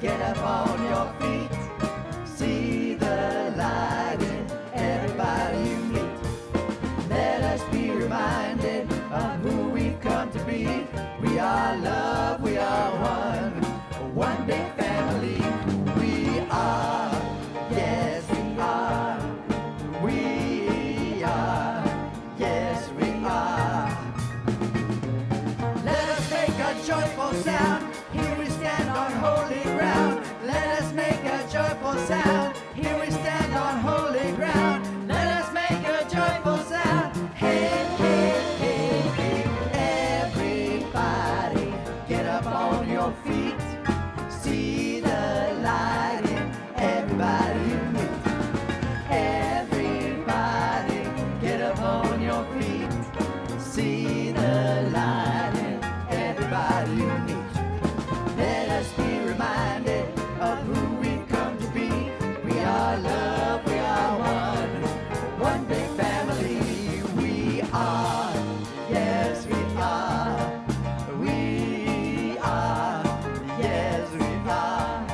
get up on your feet. See the light in everybody you meet. Let us be reminded of who we've come to be. We are love, we are one big family. We are, yes we are. We are, yes we are. Let us make a joyful sound. Here we stand on holy ground. Let us make a joyful sound. Here we stand on holy ground. Let us make a joyful sound. Hey, hey, hey, hey. Everybody, get up on your feet. See the light in everybody you meet. Everybody, get up on your feet. See the light in everybody you meet. Let us be reminded of who we've come to be. We are love, we are one big family. We are, yes we are. We are, yes we are.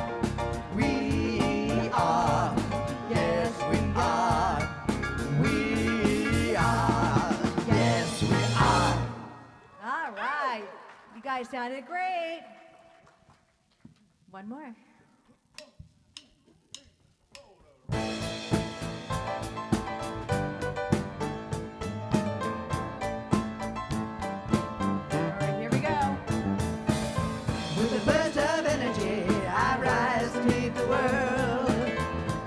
We are, yes we are. We are, yes we are. All right. You guys sounded great. One more. All right, here we go. With a burst of energy, I rise to meet the world.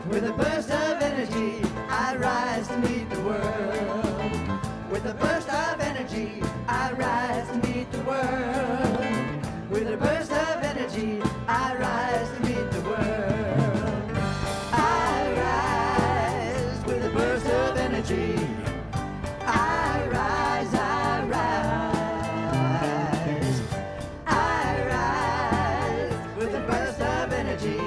With a burst of energy, I rise to meet the world. With a burst of energy, I rise to meet the world. With a burst of energy, I rise to meet the world. I rise with a burst of energy. I rise, I rise. I rise with a burst of energy.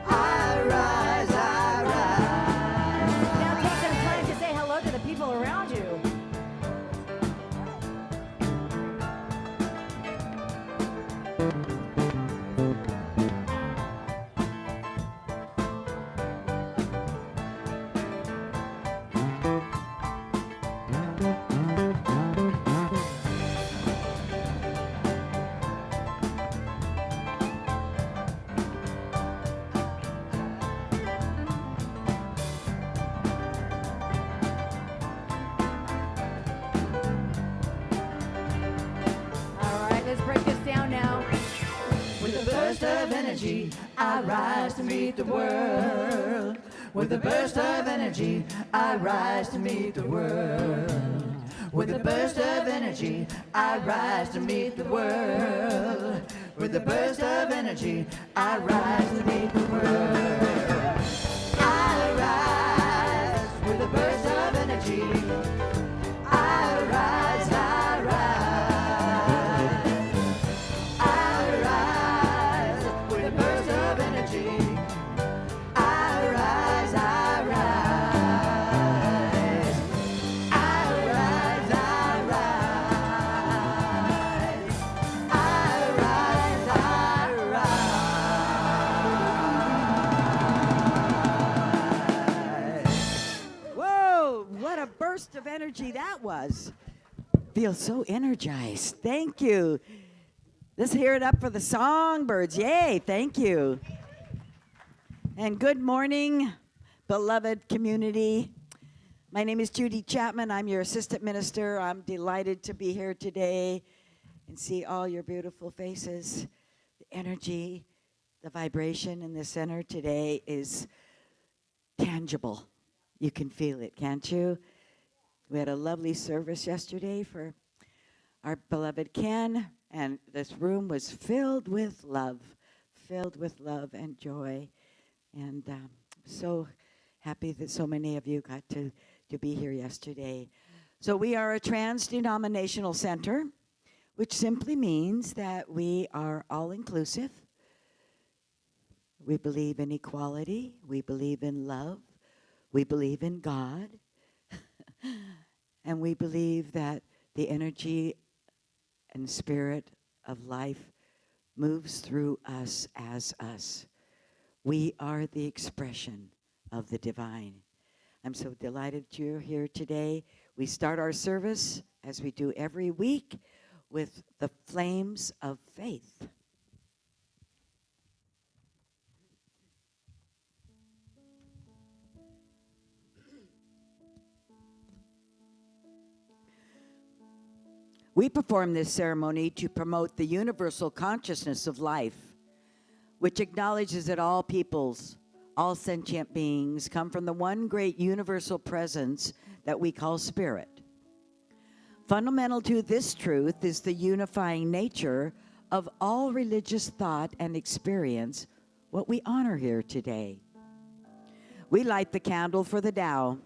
I rise, I rise. Now take some time to say hello to the people around you. All right, let's break this down now. With a burst of energy, I rise to meet the world. With a burst of energy, I rise to meet the world. With a burst of energy, I rise to meet the world. With a burst of energy, I rise to meet the world. I rise with a burst of energy. I rise, I rise. I rise with a burst of energy. I rise, I rise. I rise, I rise. I rise, I rise. Whoa, what a burst of energy that was. Feel so energized. Thank you. Let's hear it up for the songbirds. Yay, thank you. And good morning, beloved community. My name is Judy Chapman. I'm your assistant minister. I'm delighted to be here today and see all your beautiful faces. The energy, the vibration in the center today is tangible. You can feel it, can't you? We had a lovely service yesterday for our beloved Ken, and this room was filled with love and joy. And so happy that so many of you got to be here yesterday. So we are a trans-denominational center, which simply means that we are all-inclusive. We believe in equality. We believe in love. We believe in God. And we believe that the energy and spirit of life moves through us as us. We are the expression of the divine. I'm so delighted you're here today. We start our service, as we do every week, with the flames of faith. We perform this ceremony to promote the universal consciousness of life, which acknowledges that all peoples, all sentient beings come from the one great universal presence that we call spirit. Fundamental to this truth is the unifying nature of all religious thought and experience, what we honor here today. We light the candle for the Tao,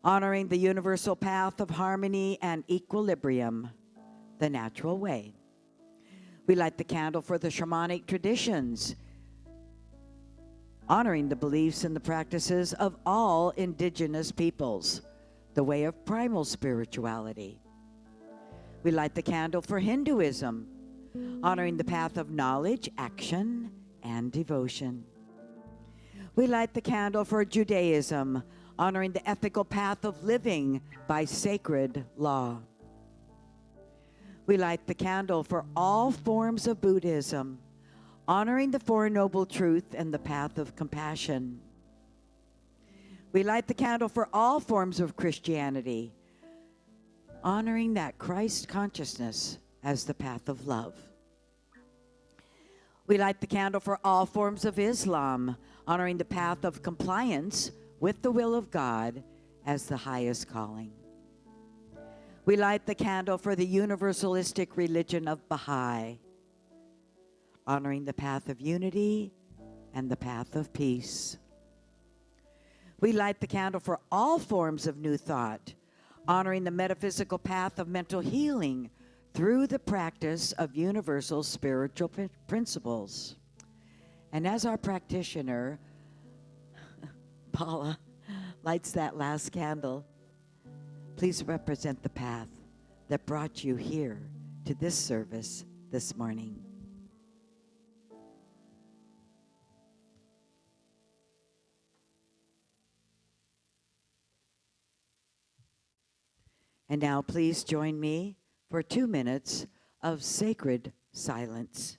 honoring the universal path of harmony and equilibrium, the natural way. We light the candle for the shamanic traditions, honoring the beliefs and the practices of all indigenous peoples, the way of primal spirituality. We light the candle for Hinduism, honoring the path of knowledge, action, and devotion. We light the candle for Judaism, honoring the ethical path of living by sacred law. We light the candle for all forms of Buddhism, honoring the Four Noble Truths and the path of compassion. We light the candle for all forms of Christianity, honoring that Christ consciousness as the path of love. We light the candle for all forms of Islam, honoring the path of compliance with the will of God as the highest calling. We light the candle for the universalistic religion of Baha'i, honoring the path of unity and the path of peace. We light the candle for all forms of new thought, honoring the metaphysical path of mental healing through the practice of universal spiritual principles. And as our practitioner, Paula, lights that last candle, please represent the path that brought you here to this service this morning. And now please join me for 2 minutes of sacred silence.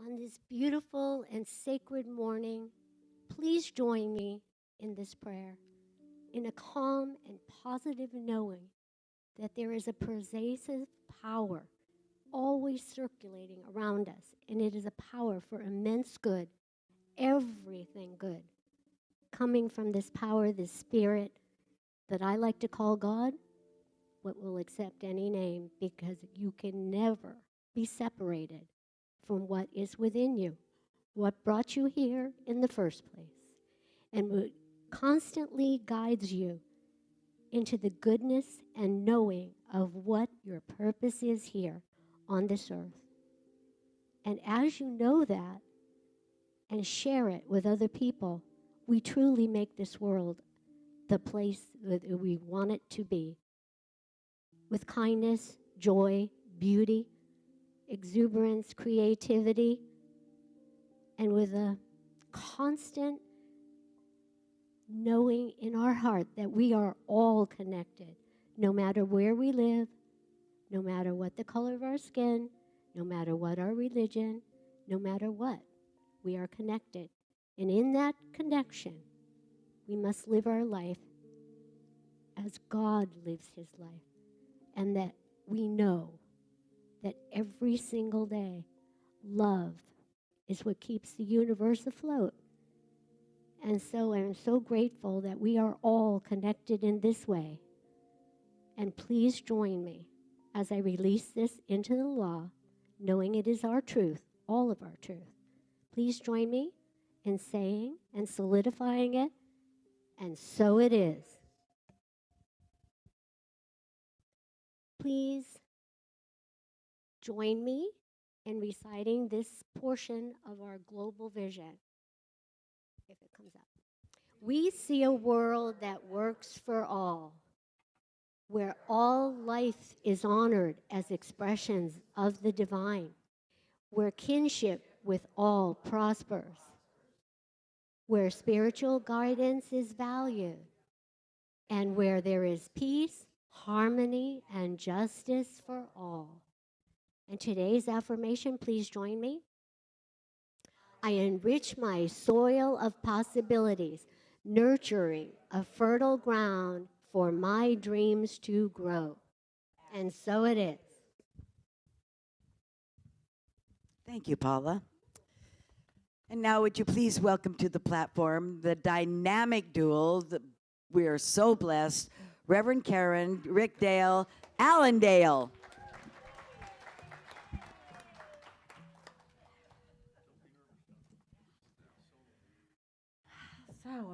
On this beautiful and sacred morning, please join me in this prayer, in a calm and positive knowing that there is a pervasive power always circulating around us, and it is a power for immense good, everything good, coming from this power, this spirit that I like to call God, what will accept any name, because you can never be separated from what is within you, what brought you here in the first place, and what constantly guides you into the goodness and knowing of what your purpose is here on this earth. And as you know that and share it with other people, we truly make this world the place that we want it to be, with kindness, joy, beauty, exuberance, creativity, and with a constant knowing in our heart that we are all connected, no matter where we live, no matter what the color of our skin, no matter what our religion, no matter what, we are connected. And in that connection, we must live our life as God lives his life, and that we know that every single day, love is what keeps the universe afloat. And so I'm so grateful that we are all connected in this way. And please join me as I release this into the law, knowing it is our truth, all of our truth. Please join me in saying and solidifying it, and so it is. Please join me in reciting this portion of our global vision, if it comes up. We see a world that works for all, where all life is honored as expressions of the divine, where kinship with all prospers, where spiritual guidance is valued, and where there is peace, harmony, and justice for all. And today's affirmation, please join me. I enrich my soil of possibilities, nurturing a fertile ground for my dreams to grow. And so it is. Thank you, Paula. And now would you please welcome to the platform the dynamic duo, we are so blessed, Reverend Karen, Rick Dale, Alan Dale.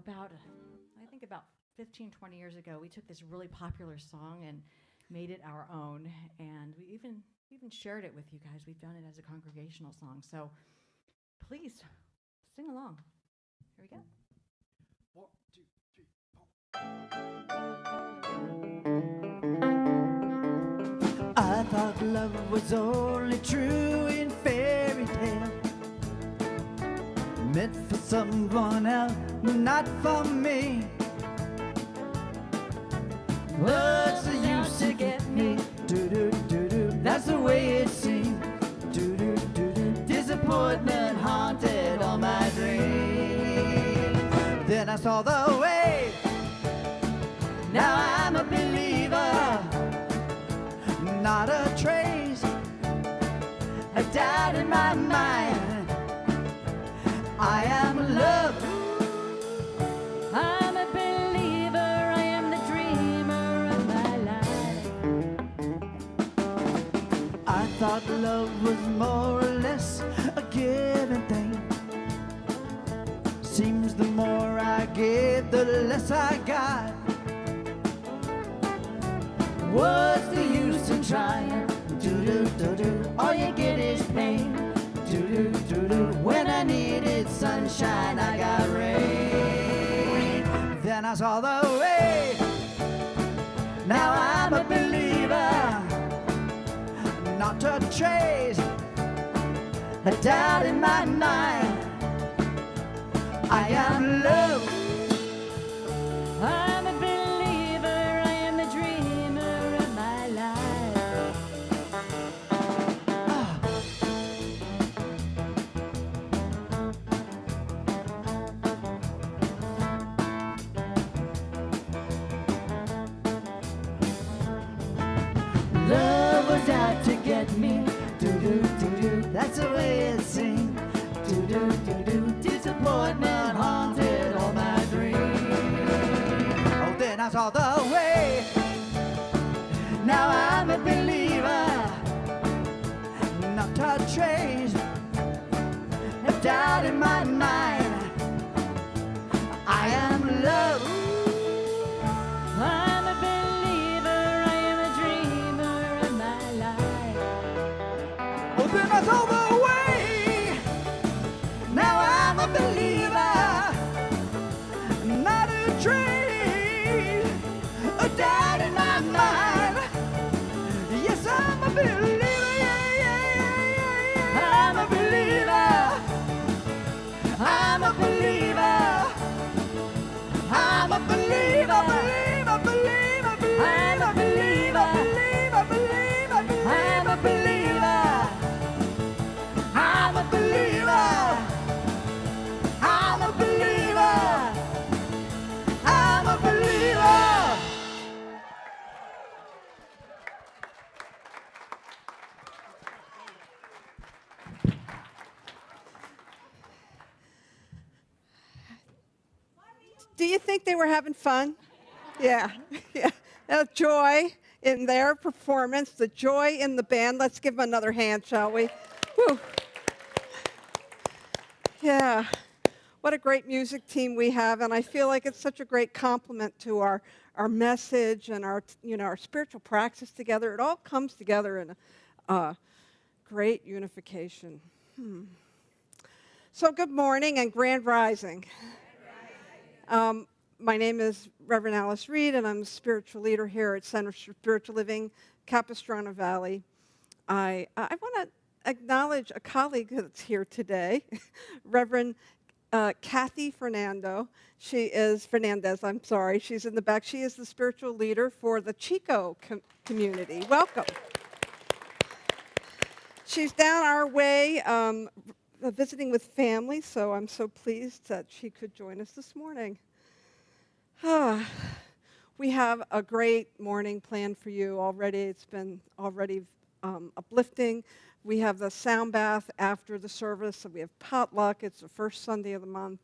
So I think about 15, 20 years ago, we took this really popular song and made it our own. And we even shared it with you guys. We've done it as a congregational song. So please sing along. Here we go. 1, 2, 3, 4. I thought love was only true in fairy tale, meant for someone else, not for me. What's the use to get me? Do-do-do-do. That's the way it seemed. Do-do-do-do. Disappointment haunted all my dreams. Then I saw the way. Now I'm a believer. Not a trace of doubt in my mind. I am love. I'm a believer. I am the dreamer of my life. I thought love was more or less a given thing. Seems the more I gave, the less I got. What's the use in trying? Do-do-do-do. All you get is pain. Do-do-do-do. When I needed sunshine, I got rain. Then I saw the way. Now I'm a believer. Not a trace a doubt in my mind. I am love. I'm a believer. I am the dreamer of my life. to get me. Do-do-do-do, that's the way it seemed. Do-do-do-do, disappointment haunted all my dreams. Oh, then I saw the way. Now I'm a believer. Not a trace of doubt in my mind. I am love. I'm a believer, I am a dreamer of my life. Oh, then I saw the way. Now I'm a believer. Not a trace of doubt in my mind. Yes, I'm a believer. I'm a believer. I'm a believer. I'm a believer. I'm a believer. I'm a believer. I'm a believer. I'm a believer. I'm a believer. Do you think they were having fun? Yeah, yeah. The joy in their performance, the joy in the band. Let's give them another hand, shall we? Whew. Yeah, what a great music team we have, and I feel like it's such a great compliment to our message and our spiritual practice together. It all comes together in a great unification. So good morning and grand rising. My name is Reverend Alice Reid, and I'm a spiritual leader here at Center for Spiritual Living, Capistrano Valley. I want to acknowledge a colleague that's here today, Reverend Kathy Fernandez. I'm sorry. She's in the back. She is the spiritual leader for the Chico community. Welcome. She's down our way visiting with family, so I'm so pleased that she could join us this morning. We have a great morning planned for you already. It's been already uplifting. We have the sound bath after the service, so we have potluck. It's the first Sunday of the month.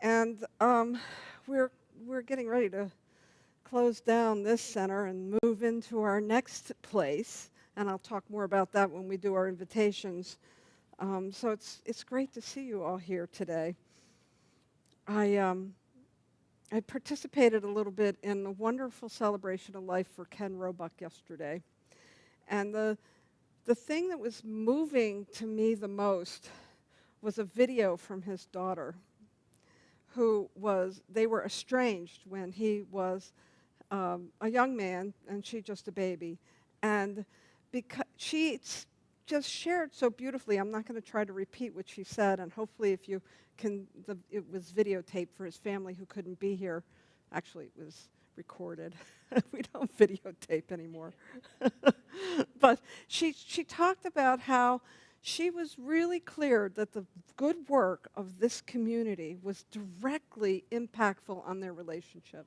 And we're getting ready to close down this center and move into our next place. And I'll talk more about that when we do our invitations. So it's great to see you all here today. I participated a little bit in a wonderful celebration of life for Ken Roebuck yesterday. And the thing that was moving to me the most was a video from his daughter, they were estranged when he was a young man and she just a baby. And because she just shared so beautifully, I'm not going to try to repeat what she said, and hopefully if you can, it was videotaped for his family who couldn't be here. Actually, it was recorded. We don't videotape anymore. But she talked about how she was really clear that the good work of this community was directly impactful on their relationship,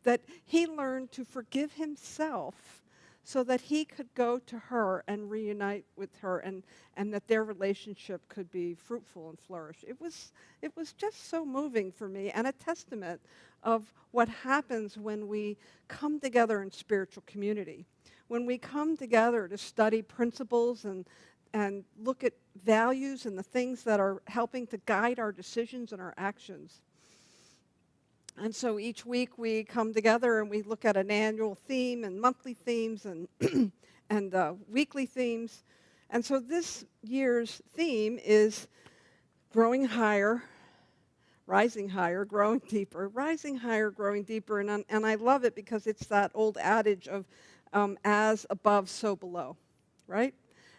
that he learned to forgive himself so that he could go to her and reunite with her, and that their relationship could be fruitful and flourish. It was just so moving for me, and a testament of what happens when we come together in spiritual community. When we come together to study principles and look at values and the things that are helping to guide our decisions and our actions. And so each week we come together and we look at an annual theme and monthly themes and weekly themes. And so this year's theme is growing higher, rising higher, growing deeper, rising higher, growing deeper. And I love it because it's that old adage of as above, so below, right?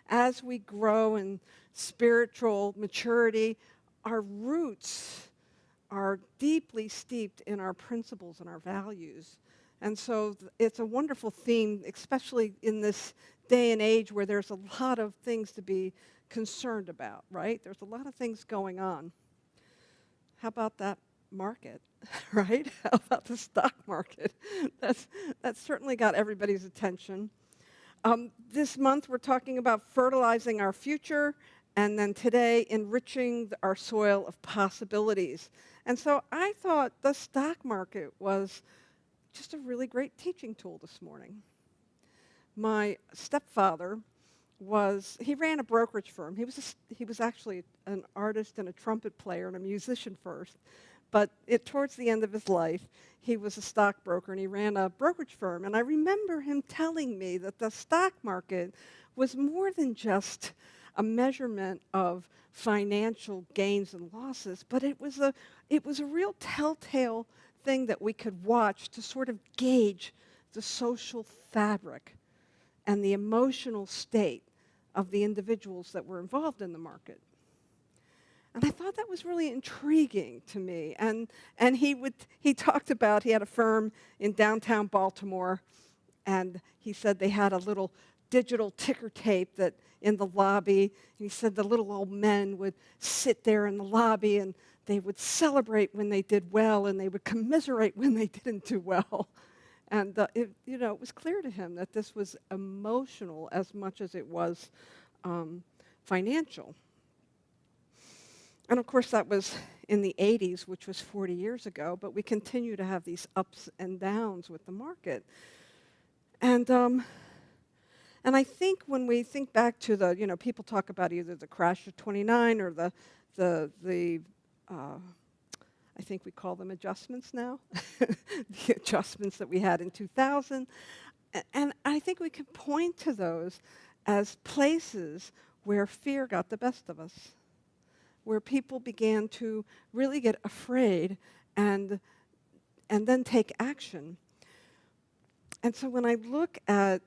As we grow in spiritual maturity, our roots are deeply steeped in our principles and our values. And so it's a wonderful theme, especially in this day and age where there's a lot of things to be concerned about, right? There's a lot of things going on. How about that market, right? How about the stock market? That's certainly got everybody's attention. This month we're talking about fertilizing our future, and then today enriching our soil of possibilities. And so I thought the stock market was just a really great teaching tool this morning. My stepfather he ran a brokerage firm. He was actually an artist and a trumpet player and a musician first. But towards the end of his life, he was a stockbroker, and he ran a brokerage firm. And I remember him telling me that the stock market was more than just a measurement of financial gains and losses, but it was a real telltale thing that we could watch to sort of gauge the social fabric and the emotional state of the individuals that were involved in the market. And I thought that was really intriguing to me. And he talked about, he had a firm in downtown Baltimore, and he said they had a little digital ticker tape that in the lobby, and he said the little old men would sit there in the lobby and they would celebrate when they did well and they would commiserate when they didn't do well. And it was clear to him that this was emotional as much as it was financial. And of course, that was in the 80s, which was 40 years ago, but we continue to have these ups and downs with the market. And I think when we think back to the, people talk about either the crash of 29 or the I think we call them adjustments now, the adjustments that we had in 2000. And I think we can point to those as places where fear got the best of us, where people began to really get afraid and then take action. And so when I look at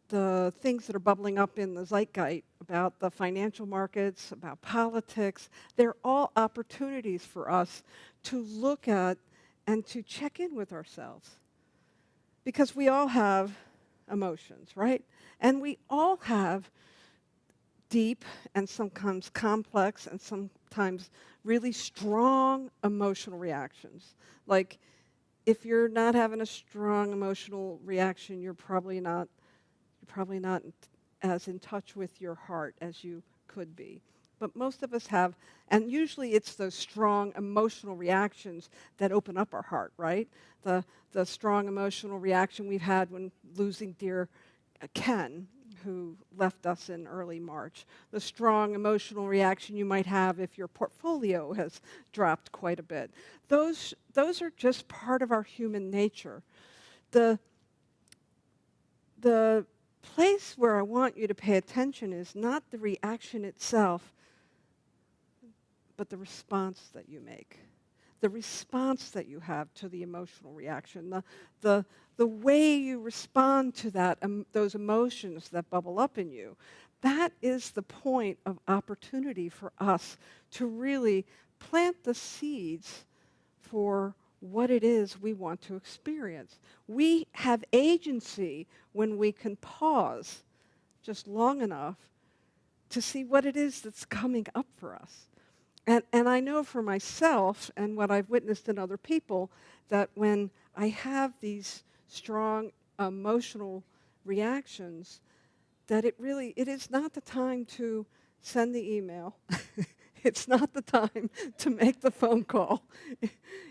the things that are bubbling up in the zeitgeist about the financial markets, about politics, they're all opportunities for us to look at and to check in with ourselves. Because we all have emotions, right? And we all have deep and sometimes complex and sometimes really strong emotional reactions. Like, if you're not having a strong emotional reaction, you're probably not as in touch with your heart as you could be. But most of us have, and usually it's those strong emotional reactions that open up our heart, right? The strong emotional reaction we've had when losing dear Ken, who left us in early March. The strong emotional reaction you might have if your portfolio has dropped quite a bit. Those are just part of our human nature. The place where I want you to pay attention is not the reaction itself, but the response that you make, the response that you have to the emotional reaction, the way you respond to that, those emotions that bubble up in you. That is the point of opportunity for us to really plant the seeds for what it is we want to experience. We have agency when we can pause just long enough to see what it is that's coming up for us. And I know for myself and what I've witnessed in other people that when I have these strong emotional reactions, that it is not the time to send the email. It's not the time to make the phone call.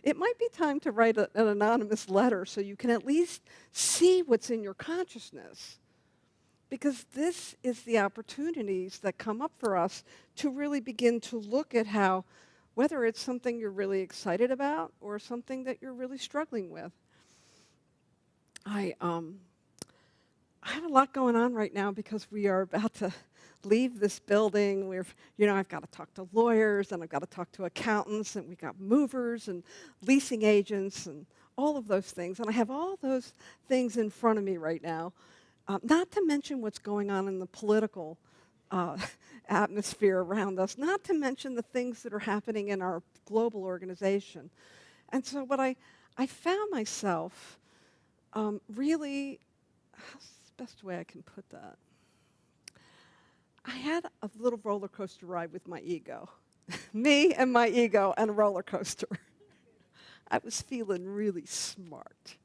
It might be time to write an anonymous letter so you can at least see what's in your consciousness. Because this is the opportunities that come up for us to really begin to look at how, whether it's something you're really excited about or something that you're really struggling with. I have a lot going on right now because we are about to leave this building. I've got to talk to lawyers, and I've got to talk to accountants, and we've got movers and leasing agents and all of those things. And I have all those things in front of me right now. Not to mention what's going on in the political atmosphere around us, not to mention the things that are happening in our global organization. And so what I found myself really, how's the best way I can put that? I had a little roller coaster ride with my ego. Me and my ego and a roller coaster. I was feeling really smart.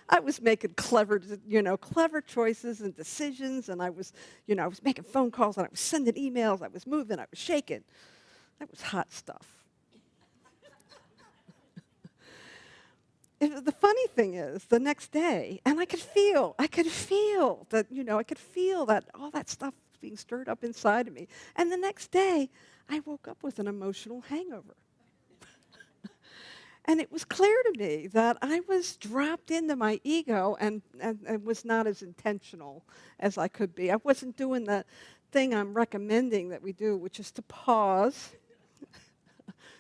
I was making clever choices and decisions, and I was making phone calls, and I was sending emails, I was moving, I was shaking. That was hot stuff. The funny thing is, the next day, and I could feel that, all that stuff being stirred up inside of me. And the next day, I woke up with an emotional hangover. And it was clear to me that I was dropped into my ego and was not as intentional as I could be. I wasn't doing the thing I'm recommending that we do, which is to pause,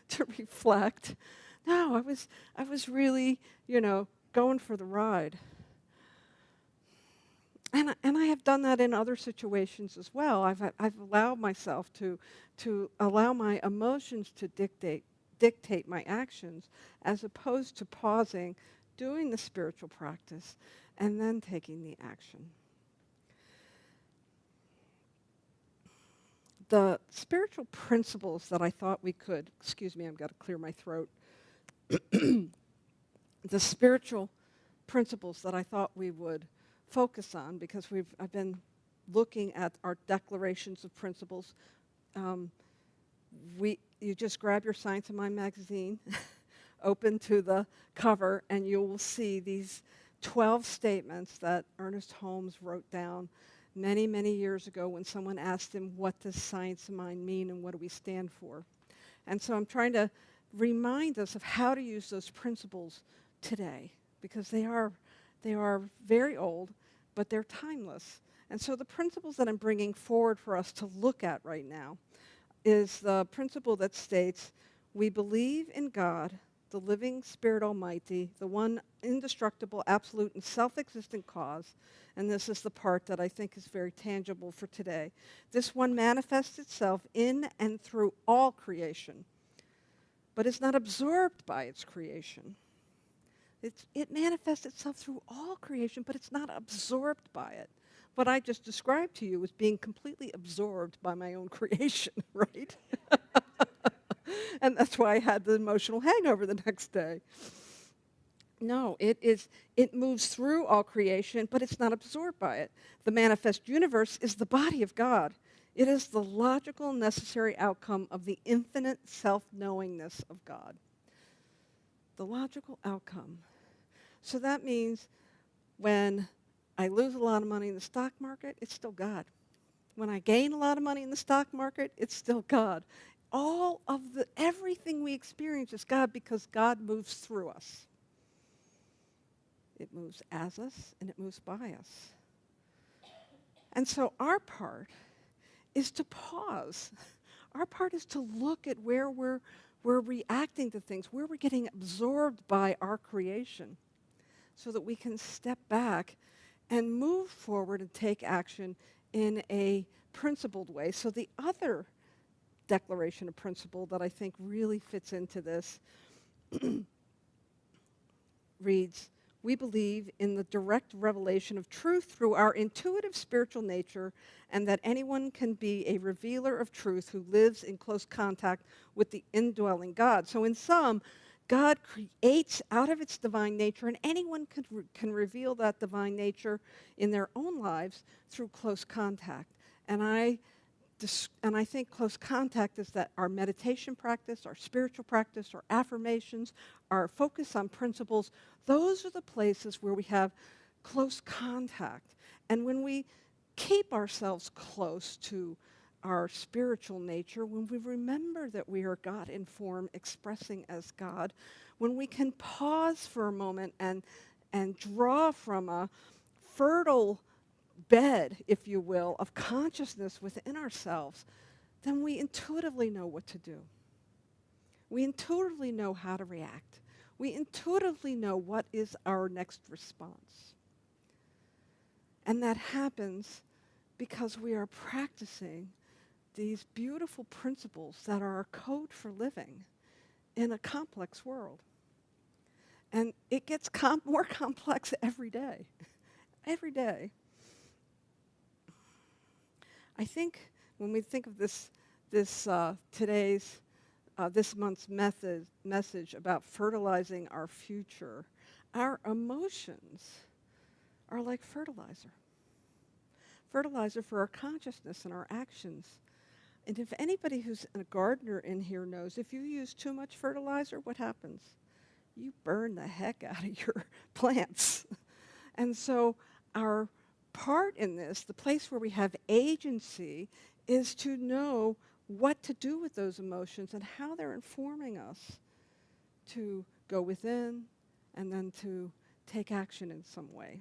to reflect. No, I was really, going for the ride. And I have done that in other situations as well. I've allowed myself to allow my emotions to dictate my actions, as opposed to pausing, doing the spiritual practice, and then taking the action. The spiritual principles that I thought we could, excuse me, I've got to clear my throat. The spiritual principles that I thought we would focus on, because I've been looking at our declarations of principles. You just grab your Science of Mind magazine, open to the cover, and you will see these 12 statements that Ernest Holmes wrote down many, many years ago when someone asked him, what does Science of Mind mean and what do we stand for? And so I'm trying to remind us of how to use those principles today, because they are very old, but they're timeless. And so the principles that I'm bringing forward for us to look at right now is the principle that states, we believe in God, the living Spirit Almighty, the one indestructible, absolute, and self-existent cause. And this is the part that I think is very tangible for today. This one manifests itself in and through all creation, but is not absorbed by its creation. It manifests itself through all creation, but it's not absorbed by it. What I just described to you was being completely absorbed by my own creation, right? And that's why I had the emotional hangover the next day. No, it moves through all creation, but it's not absorbed by it. The manifest universe is the body of God. It is the logical, necessary outcome of the infinite self-knowingness of God. The logical outcome. So that means when I lose a lot of money in the stock market, it's still God. When I gain a lot of money in the stock market, it's still God. Everything we experience is God, because God moves through us. It moves as us, and it moves by us. And so our part is to pause. Our part is to look at where we're reacting to things, where we're getting absorbed by our creation, so that we can step back and move forward and take action in a principled way. So the other declaration of principle that I think really fits into this reads, we believe in the direct revelation of truth through our intuitive spiritual nature, and that anyone can be a revealer of truth who lives in close contact with the indwelling God. So in sum, God creates out of its divine nature, and anyone can reveal that divine nature in their own lives through close contact. And I think close contact is that our meditation practice, our spiritual practice, our affirmations, our focus on principles, those are the places where we have close contact. And when we keep ourselves close to our spiritual nature, when we remember that we are God in form, expressing as God, when we can pause for a moment and draw from a fertile bed, if you will, of consciousness within ourselves, then we intuitively know what to do. We intuitively know how to react. We intuitively know what is our next response. And that happens because we are practicing these beautiful principles that are a code for living in a complex world. And it gets more complex every day. Every day. I think when we think of this month's message about fertilizing our future, our emotions are like fertilizer. Fertilizer for our consciousness and our actions. And if anybody who's a gardener in here knows, if you use too much fertilizer, what happens? You burn the heck out of your plants. And so our part in this, the place where we have agency, is to know what to do with those emotions and how they're informing us to go within and then to take action in some way.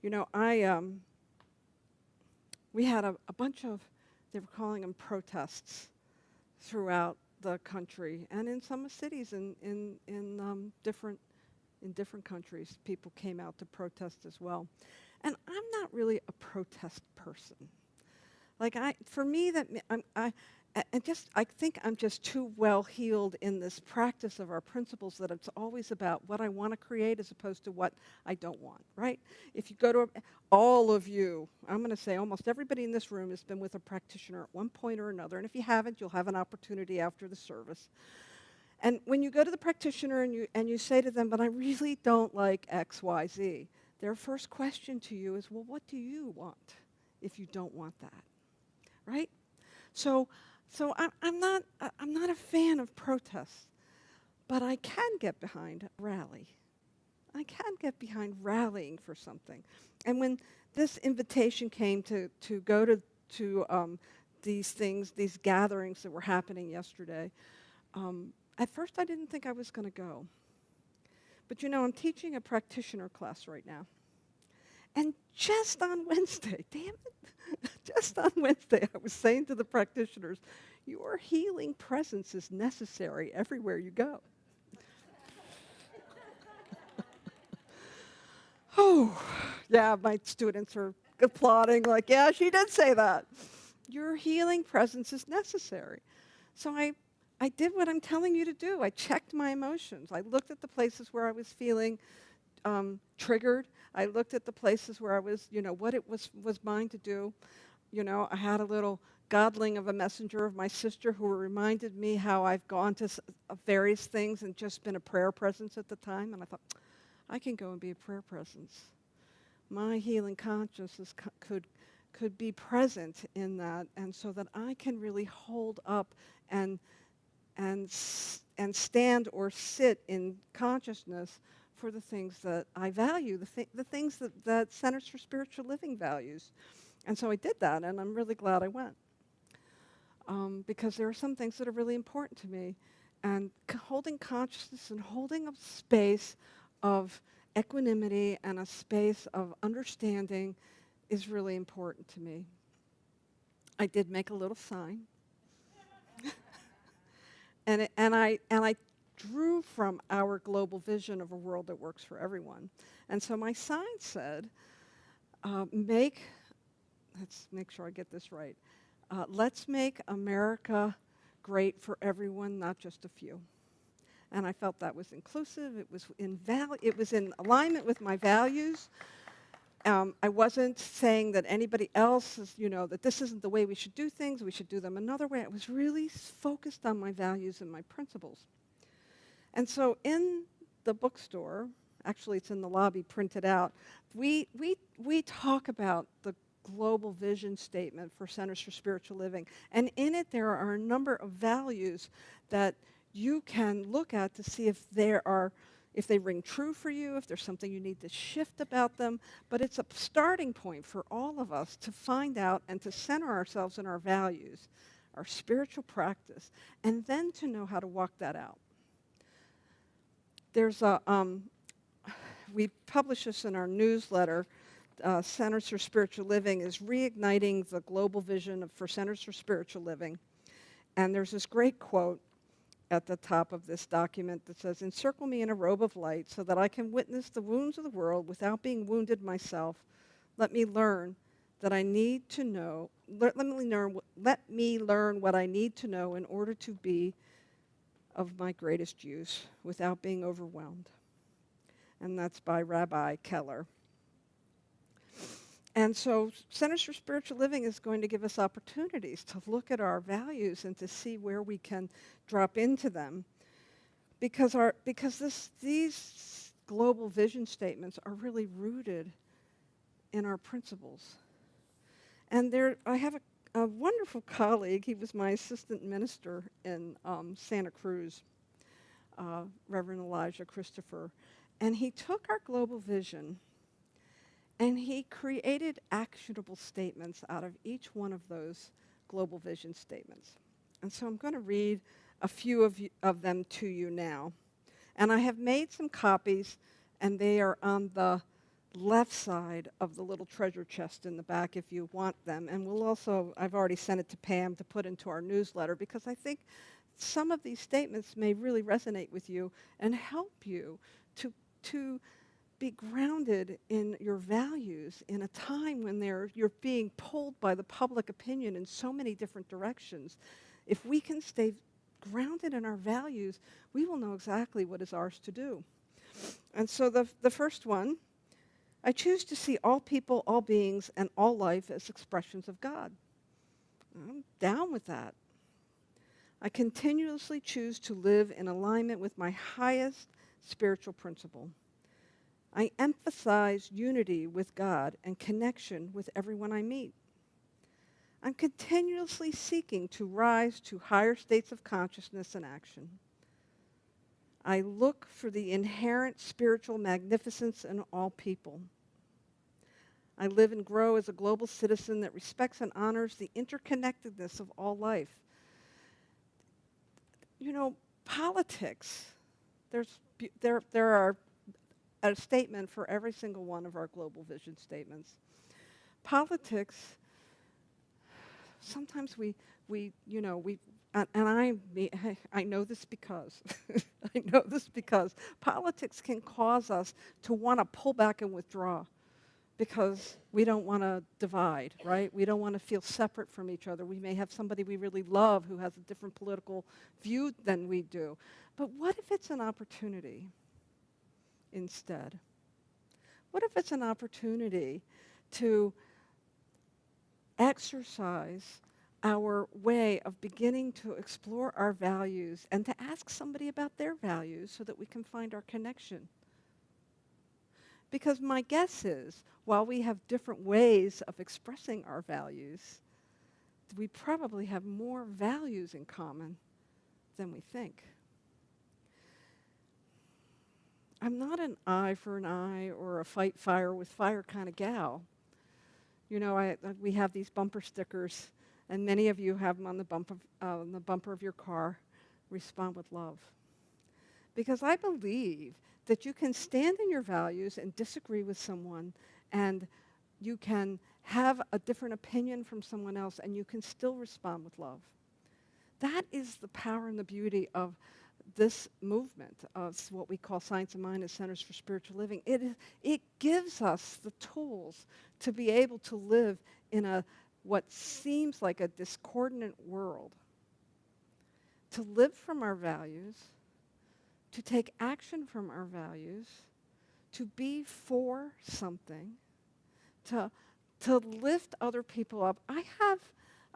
You know, we had a bunch of, they were calling them protests throughout the country, and in some cities in different countries, people came out to protest as well. And I'm not really a protest person. Like for me, I think I'm just too well healed in this practice of our principles that it's always about what I want to create as opposed to what I don't want, right? If you go to all of you, I'm going to say almost everybody in this room has been with a practitioner at one point or another, and if you haven't, you'll have an opportunity after the service. And when you go to the practitioner and you say to them, but I really don't like X, Y, Z, their first question to you is, well, what do you want if you don't want that, right? So I'm not a fan of protests, but I can get behind a rally. I can get behind rallying for something. And when this invitation came to go to these things, these gatherings that were happening yesterday, at first I didn't think I was going to go. But you know, I'm teaching a practitioner class right now. And just on Wednesday, damn it, just on Wednesday, I was saying to the practitioners, your healing presence is necessary everywhere you go. Oh, yeah, my students are applauding like, yeah, she did say that. Your healing presence is necessary. So I did what I'm telling you to do. I checked my emotions. I looked at the places where I was feeling triggered. I looked at the places where I was, what it was mine to do. I had a little godling of a messenger of my sister who reminded me how I've gone to various things and just been a prayer presence at the time. And I thought, I can go and be a prayer presence. My healing consciousness could be present in that, and so that I can really hold up and stand or sit in consciousness for the things that I value, the things that Centers for Spiritual Living values. And so I did that, and I'm really glad I went. Because there are some things that are really important to me. And holding consciousness and holding a space of equanimity and a space of understanding is really important to me. I did make a little sign. and I drew from our global vision of a world that works for everyone. And so my sign said, let's make sure I get this right. Let's make America great for everyone, not just a few. And I felt that was inclusive. It was in alignment with my values. I wasn't saying that anybody else is, that this isn't the way we should do things. We should do them another way. I was really focused on my values and my principles. And so in the bookstore, actually it's in the lobby printed out, we talk about the global vision statement for Centers for Spiritual Living. And in it there are a number of values that you can look at to see if they ring true for you, if there's something you need to shift about them. But it's a starting point for all of us to find out and to center ourselves in our values, our spiritual practice, and then to know how to walk that out. There's we publish this in our newsletter. Centers for Spiritual Living is reigniting the global vision for Centers for Spiritual Living. And there's this great quote at the top of this document that says, "Encircle me in a robe of light so that I can witness the wounds of the world without being wounded myself. Let me learn that I need to know. Let me learn what I need to know in order to be of my greatest use without being overwhelmed." And that's by Rabbi Keller. And so Centers for Spiritual Living is going to give us opportunities to look at our values and to see where we can drop into them. Because these global vision statements are really rooted in our principles. And I have a wonderful colleague. He was my assistant minister in Santa Cruz, Reverend Elijah Christopher. And he took our global vision and he created actionable statements out of each one of those global vision statements. And so I'm going to read a few of them to you now. And I have made some copies, and they are on the left side of the little treasure chest in the back if you want them. And I've already sent it to Pam to put into our newsletter, because I think some of these statements may really resonate with you and help you to be grounded in your values in a time when you're being pulled by the public opinion in so many different directions. If we can stay grounded in our values, we will know exactly what is ours to do. And so the first one, I choose to see all people, all beings, and all life as expressions of God. I'm down with that. I continuously choose to live in alignment with my highest spiritual principle. I emphasize unity with God and connection with everyone I meet. I'm continuously seeking to rise to higher states of consciousness and action. I look for the inherent spiritual magnificence in all people. I live and grow as a global citizen that respects and honors the interconnectedness of all life. You know, politics, there are a statement for every single one of our global vision statements. Politics, sometimes I know this because politics can cause us to want to pull back and withdraw because we don't want to divide, right? We don't want to feel separate from each other. We may have somebody we really love who has a different political view than we do. But what if it's an opportunity instead? What if it's an opportunity to exercise our way of beginning to explore our values and to ask somebody about their values so that we can find our connection? Because my guess is, while we have different ways of expressing our values, we probably have more values in common than we think. I'm not an eye for an eye or a fight fire with fire kind of gal. You know, we have these bumper stickers, and many of you have them on the bumper of your car. Respond with love. Because I believe that you can stand in your values and disagree with someone, and you can have a different opinion from someone else, and you can still respond with love. That is the power and the beauty of this movement of what we call Science of Mind and Centers for Spiritual Living. It gives us the tools to be able to live in what seems like a discordant world, to live from our values, to take action from our values, to be for something, to lift other people up. I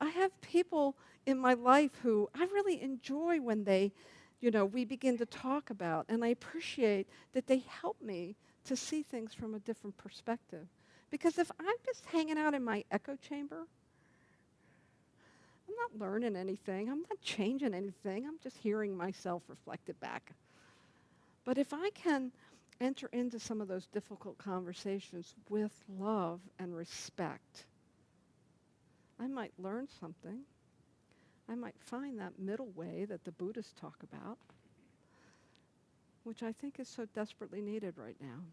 have people in my life who I really enjoy when we begin to talk about, and I appreciate that they help me to see things from a different perspective. Because if I'm just hanging out in my echo chamber, I'm not learning anything. I'm not changing anything. I'm just hearing myself reflected back. But if I can enter into some of those difficult conversations with love and respect, I might learn something. I might find that middle way that the Buddhists talk about, which I think is so desperately needed right now.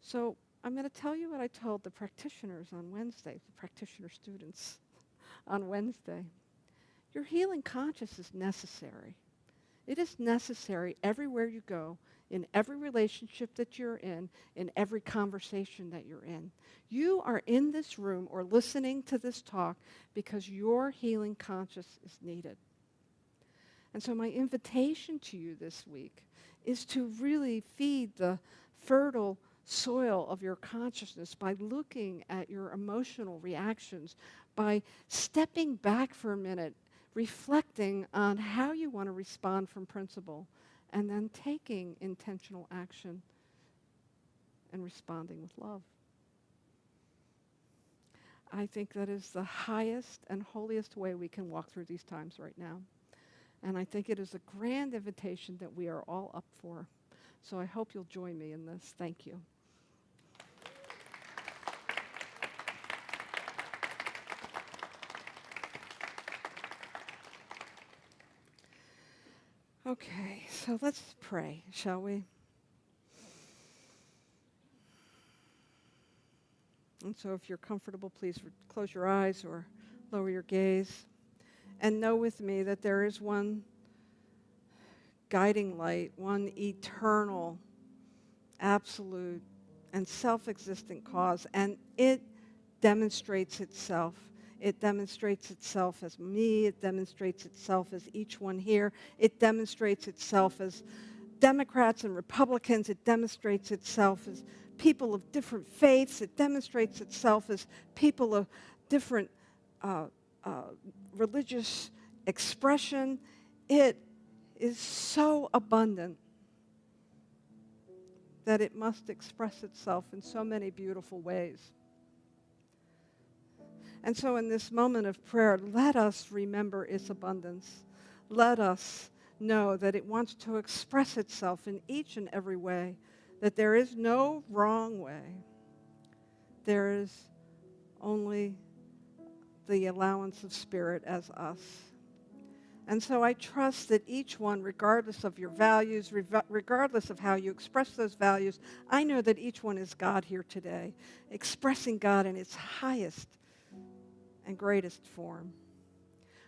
So I'm going to tell you what I told the practitioners on Wednesday, the practitioner students on Wednesday. Your healing conscious is necessary. It is necessary everywhere you go, in every relationship that you're in every conversation that you're in. You are in this room or listening to this talk because your healing conscious is needed. And so my invitation to you this week is to really feed the fertile soil of your consciousness, by looking at your emotional reactions, by stepping back for a minute, reflecting on how you want to respond from principle, and then taking intentional action and responding with love. I think that is the highest and holiest way we can walk through these times right now. And I think it is a grand invitation that we are all up for. So I hope you'll join me in this. Thank you. Okay, so let's pray, shall we? And so if you're comfortable, please close your eyes or lower your gaze. And know with me that there is one guiding light, one eternal, absolute, and self-existent cause. And it demonstrates itself. It demonstrates itself as me. It demonstrates itself as each one here. It demonstrates itself as Democrats and Republicans. It demonstrates itself as people of different faiths. It demonstrates itself as people of different religious expression. It is so abundant that it must express itself in so many beautiful ways. And so in this moment of prayer, let us remember its abundance. Let us know that it wants to express itself in each and every way, that there is no wrong way. There is only the allowance of spirit as us. And so I trust that each one, regardless of your values, regardless of how you express those values, I know that each one is God here today, expressing God in its highest and greatest form.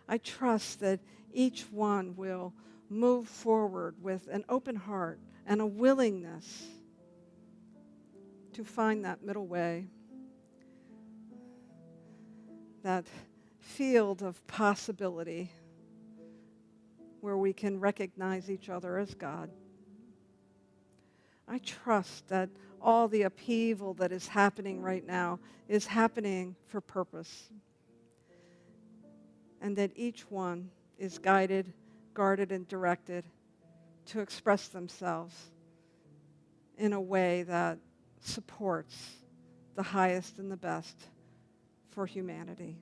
I trust that each one will move forward with an open heart and a willingness to find that middle way, that field of possibility where we can recognize each other as God. I trust that all the upheaval that is happening right now is happening for purpose, and that each one is guided, guarded, and directed to express themselves in a way that supports the highest and the best for humanity.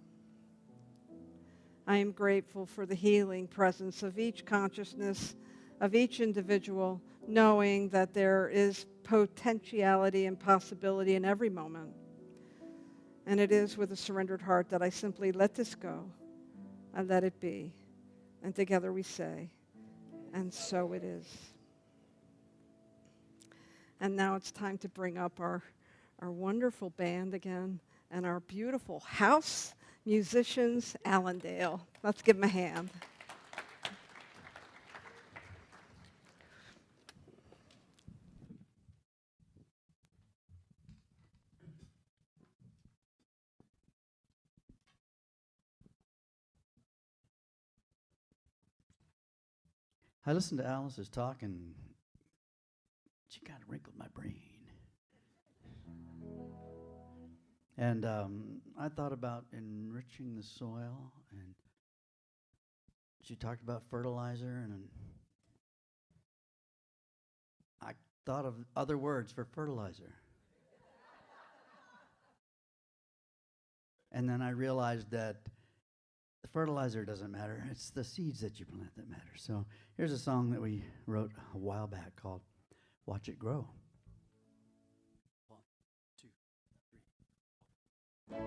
I am grateful for the healing presence of each consciousness, of each individual, knowing that there is potentiality and possibility in every moment. And it is with a surrendered heart that I simply let this go. I let it be. And together we say, and so it is. And now it's time to bring up our wonderful band again and our beautiful house musicians, Allendale. Let's give them a hand. I listened to Alice's talk, and she kind of wrinkled my brain. And I thought about enriching the soil, and she talked about fertilizer, and I thought of other words for fertilizer. And then I realized that the fertilizer doesn't matter. It's the seeds that you plant that matter. So here's a song that we wrote a while back called Watch It Grow. 1, 2, 3.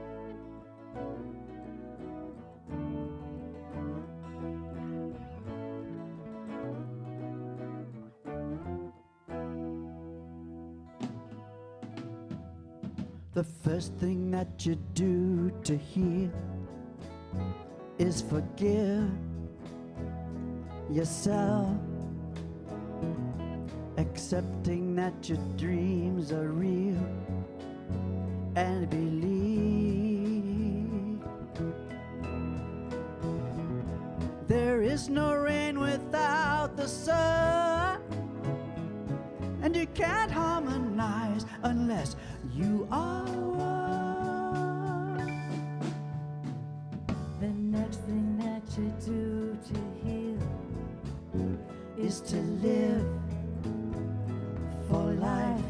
The first thing that you do to heal is forgive yourself, accepting that your dreams are real, and believe there is no rain without the sun, and you can't harmonize unless you are one. The next thing that you do to heal is to live for life.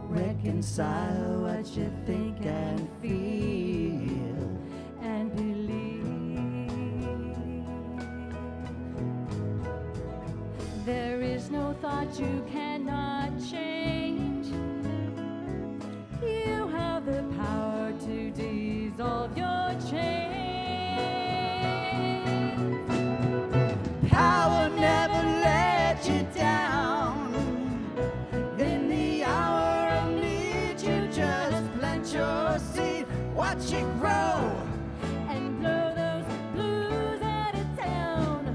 Reconcile what you think and feel and believe. There is no thought you cannot change. You have the power to dissolve your chains. Power never let you down. In the hour of need, you just plant your seed, watch it grow, and blow those blues out of town.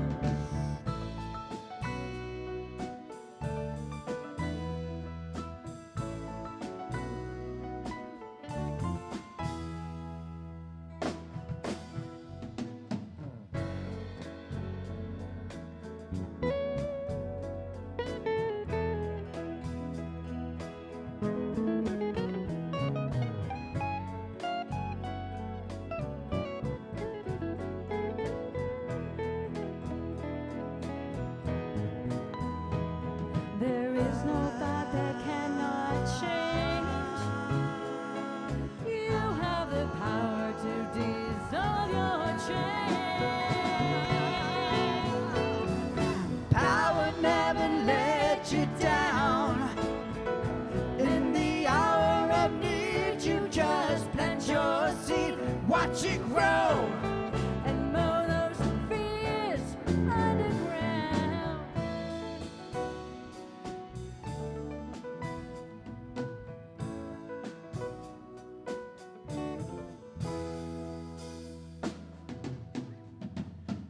There is no thought that cannot change. You have the power to dissolve your chains. Power never let you down. In the hour of need, you just plant your seed, watch it grow, and mow those fears underground.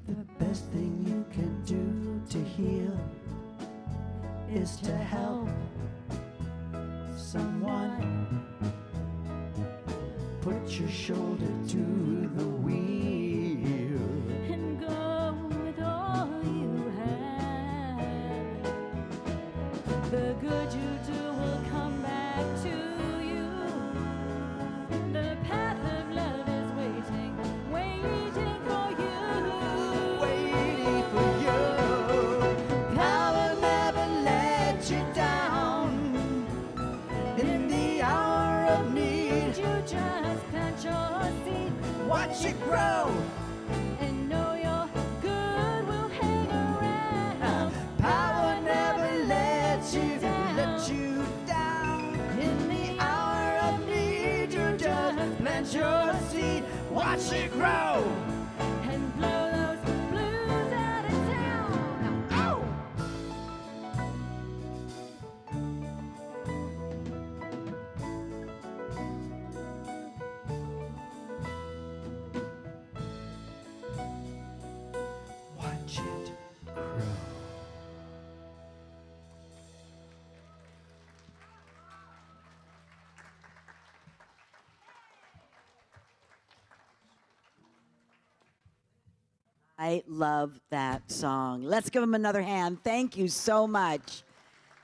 The best thing you can do to heal is to help someone. Put your shoulder to the wheel and go with all you have. The good you do will come back to you. The path of love is waiting, waiting for you. Waiting for you. Power never let you down. In the hour of need, you just plant your seed, watch it grow, and know your good will hang around. Power never lets you down. In the hour of need, you just plant your seed, watch it grow, and blow those blues out of town. Ow! Watch it grow. I love that song. Let's give them another hand. Thank you so much.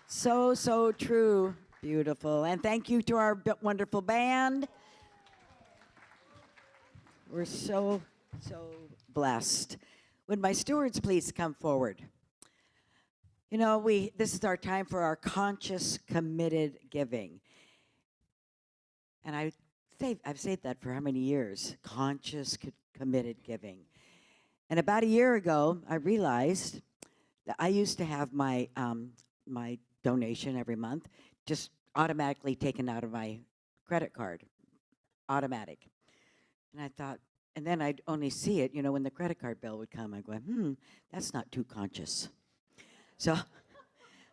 So, so true. Beautiful. And thank you to our wonderful band. We're so, so blessed. Would my stewards please come forward? You know, this is our time for our conscious, committed giving. And I've said that for how many years? Conscious, committed giving. And about a year ago, I realized that I used to have my my donation every month just automatically taken out of my credit card, automatic. And I thought, and then I'd only see it, you know, when the credit card bill would come. I'd go, that's not too conscious. So,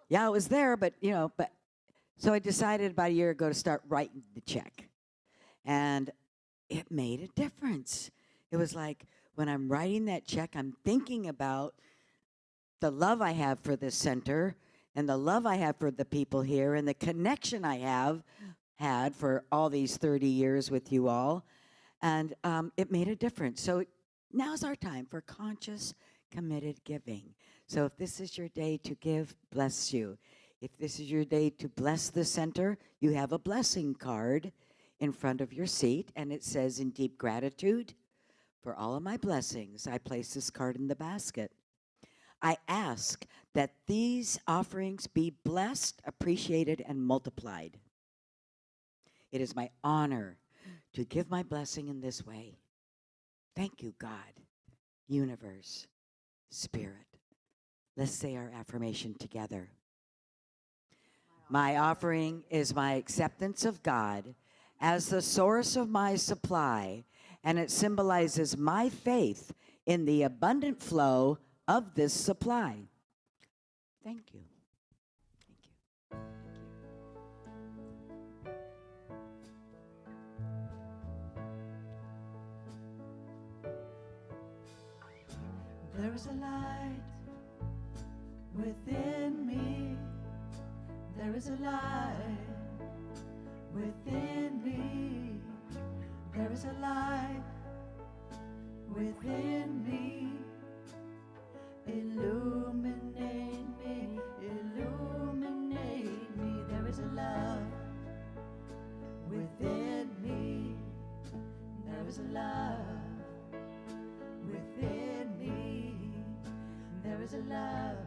yeah, it was there, but, you know, so I decided about a year ago to start writing the check. And it made a difference. It was like, when I'm writing that check, I'm thinking about the love I have for this center and the love I have for the people here and the connection I have had for all these 30 years with you all. And it made a difference. So now's our time for conscious, committed giving. So if this is your day to give, bless you. If this is your day to bless the center, you have a blessing card in front of your seat, and it says, in deep gratitude for all of my blessings, I place this card in the basket. I ask that these offerings be blessed, appreciated, and multiplied. It is my honor to give my blessing in this way. Thank you, God, universe, spirit. Let's say our affirmation together. My offering is my acceptance of God as the source of my supply, and it symbolizes my faith in the abundant flow of this supply. Thank you. Thank you. There is a light within me. There is a light within me. There is a light within me. Illuminate me, illuminate me. There is a love within me. There is a love within me. There is a love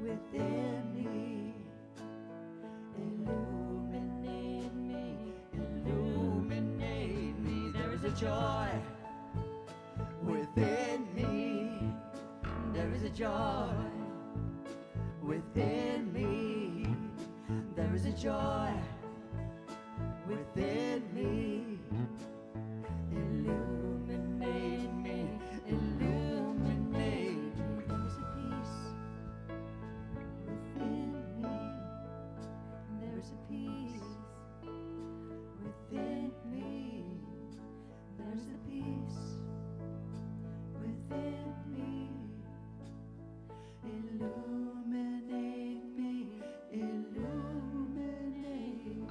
within me. Illuminate me, illuminate me. There is a joy within me. There is a joy within me. There is a joy within me. Illuminate me, illuminate me. There is a peace within me. There is a peace within me. There is a peace within me. Illuminate me, illuminate me.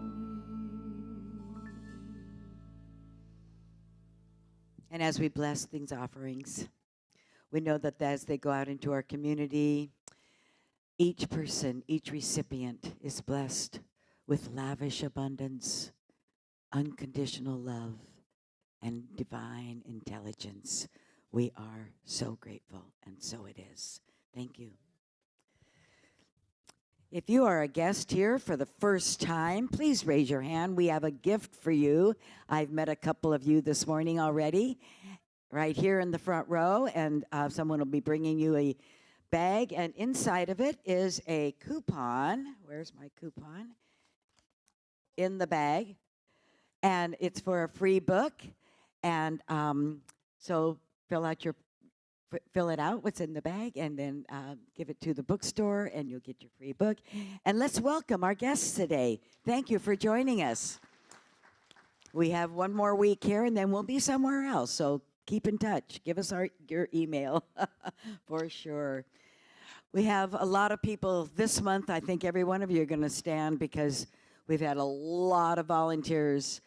And as we bless these offerings, we know that as they go out into our community, each person, each recipient is blessed with lavish abundance, unconditional love, and divine intelligence. We are so grateful, and so it is. Thank you. If you are a guest here for the first time, please raise your hand. We have a gift for you. I've met a couple of you this morning already, right here in the front row, and someone will be bringing you a bag, and inside of it is a coupon. Where's my coupon? In the bag, and it's for a free book, and so fill it out, what's in the bag, and then give it to the bookstore, and you'll get your free book. And let's welcome our guests today. Thank you for joining us. We have one more week here, and then we'll be somewhere else, so keep in touch. Give us your email for sure. We have a lot of people this month. I think every one of you are going to stand because we've had a lot of volunteers,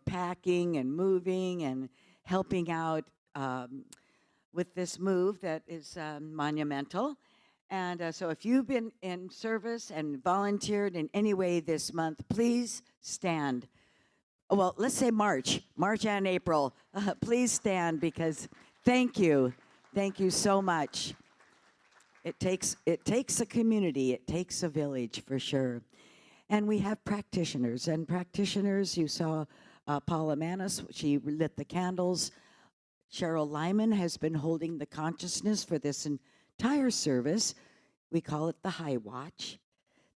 packing and moving and helping out with this move that is monumental. And so if you've been in service and volunteered in any way this month, please stand. Well, let's say March and April. Please stand because thank you. Thank you so much. It takes a community. It takes a village for sure. And we have practitioners. And practitioners, you saw Paula Manis, she lit the candles. Cheryl Lyman has been holding the consciousness for this entire service. We call it the High Watch.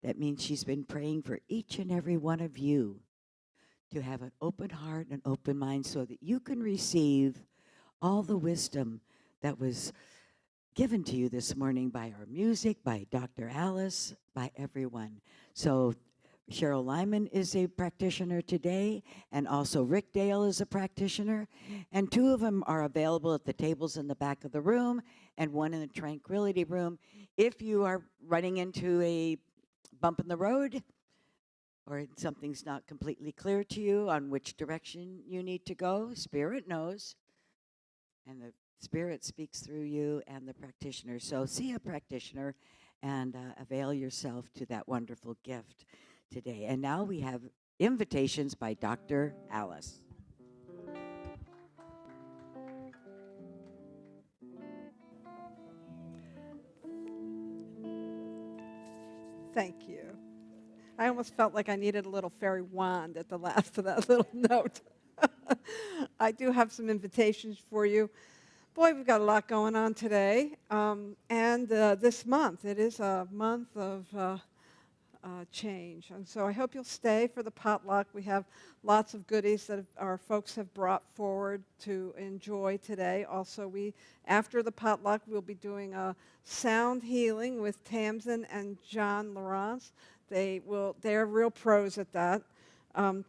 That means she's been praying for each and every one of you to have an open heart and open mind so that you can receive all the wisdom that was given to you this morning by our music, by Dr. Alice, by everyone. So Cheryl Lyman is a practitioner today, and also Rick Dale is a practitioner, and two of them are available at the tables in the back of the room and one in the tranquility room. If you are running into a bump in the road or something's not completely clear to you on which direction you need to go, Spirit knows, and the Spirit speaks through you and the practitioner. So see a practitioner and avail yourself to that wonderful gift today. And now we have invitations by Dr. Alice. Thank you. I almost felt like I needed a little fairy wand at the last of that little note. I do have some invitations for you. Boy, we've got a lot going on today. And this month, it is a month of change. And so I hope you'll stay for the potluck. We have lots of goodies that our folks have brought forward to enjoy today. Also, after the potluck, we'll be doing a sound healing with Tamsin and John Laurence. They're real pros at that.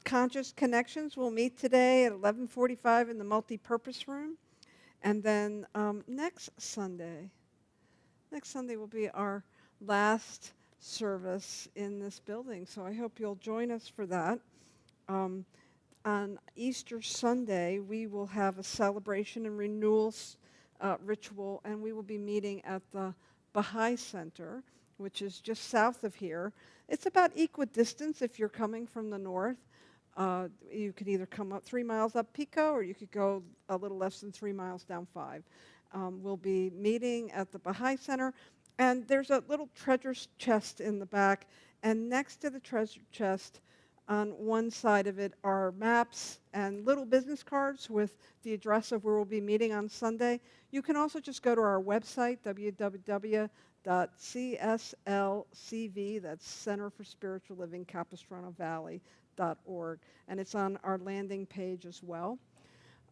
Conscious Connections will meet today at 11:45 in the multi-purpose room. And then next Sunday will be our last service in this building. So I hope you'll join us for that. On Easter Sunday, we will have a celebration and renewal ritual, and we will be meeting at the Baha'i Center, which is just south of here. It's about equidistance if you're coming from the north. You could either come up 3 miles up Pico, or you could go a little less than 3 miles down 5. We'll be meeting at the Baha'i Center, and there's a little treasure chest in the back, and next to the treasure chest, on one side of it, are maps and little business cards with the address of where we'll be meeting on Sunday. You can also just go to our website, www.cslcv, that's Center for Spiritual Living, Capistrano Valley.org, and it's on our landing page as well.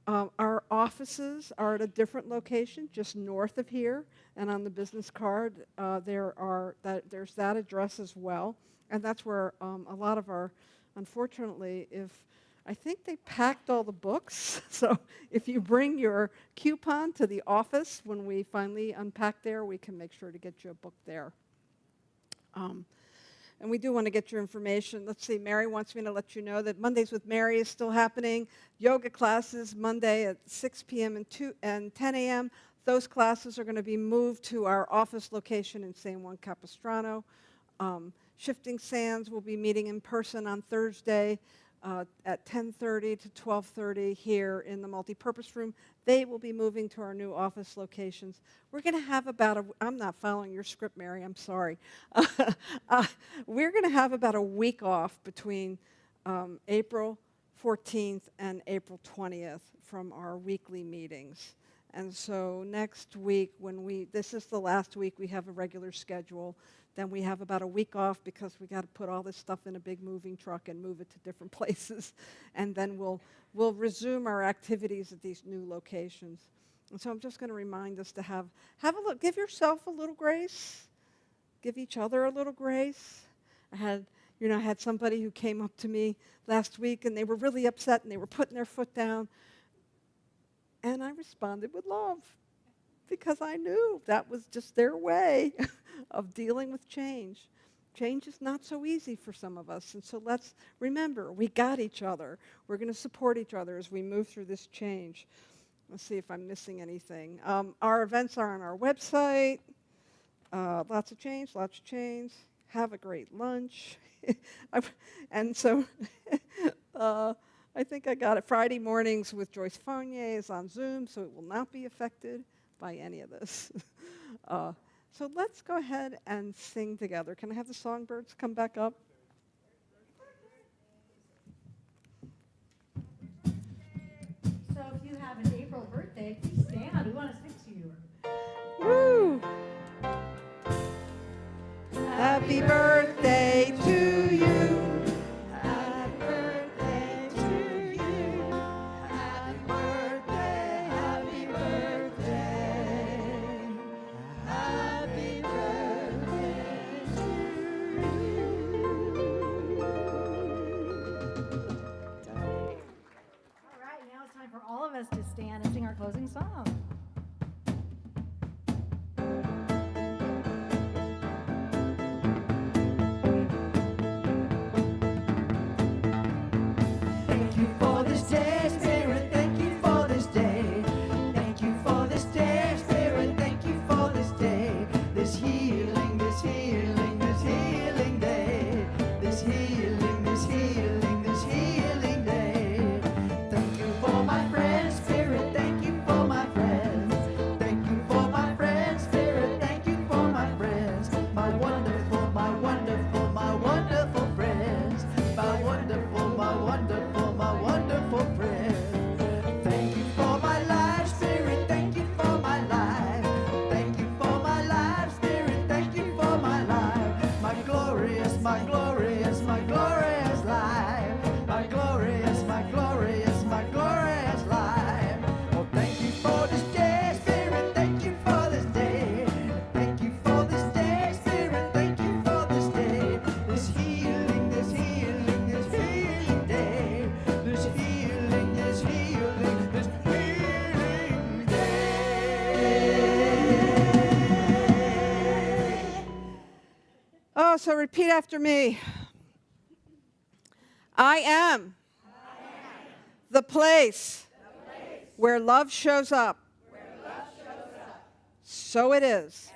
Our offices are at a different location, just north of here, and on the business card there's that address as well, and that's where a lot of our, unfortunately, I think they packed all the books, so if you bring your coupon to the office when we finally unpack there, we can make sure to get you a book there. And we do want to get your information. Let's see, Mary wants me to let you know that Mondays with Mary is still happening. Yoga classes Monday at 6 p.m. and 10 a.m. Those classes are going to be moved to our office location in San Juan Capistrano. Shifting Sands will be meeting in person on Thursday at 10:30 to 12:30 here in the multipurpose room. They will be moving to our new office locations. We're going to have I'm not following your script, Mary, I'm sorry. We're going to have about a week off between April 14th and April 20th from our weekly meetings. And so next week, this is the last week we have a regular schedule, then we have about a week off because we got to put all this stuff in a big moving truck and move it to different places. And then we'll resume our activities at these new locations. And so I'm just going to remind us to have a look, give yourself a little grace, give each other a little grace. I had somebody who came up to me last week and they were really upset and they were putting their foot down. And I responded with love because I knew that was just their way of dealing with change. Change is not so easy for some of us, and so let's remember, we got each other. We're going to support each other as we move through this change. Let's see if I'm missing anything. Our events are on our website. Lots of change. Have a great lunch. And so I think I got it. Friday mornings with Joyce Fournier is on Zoom, so it will not be affected by any of this. So let's go ahead and sing together. Can I have the songbirds come back up? So if you have an April birthday, please stand. We want to sing to you. Woo! Happy birthday to you. Happy birthday to you. Happy birthday, happy birthday. Happy birthday to you. All right, now it's time for all of us to stand and sing our closing song. Thank you for this day, Spirit. Thank you for this day. Thank you for this day, Spirit. Thank you for this day. This healing, this healing. so repeat after me. I am the place where love shows up. So it is.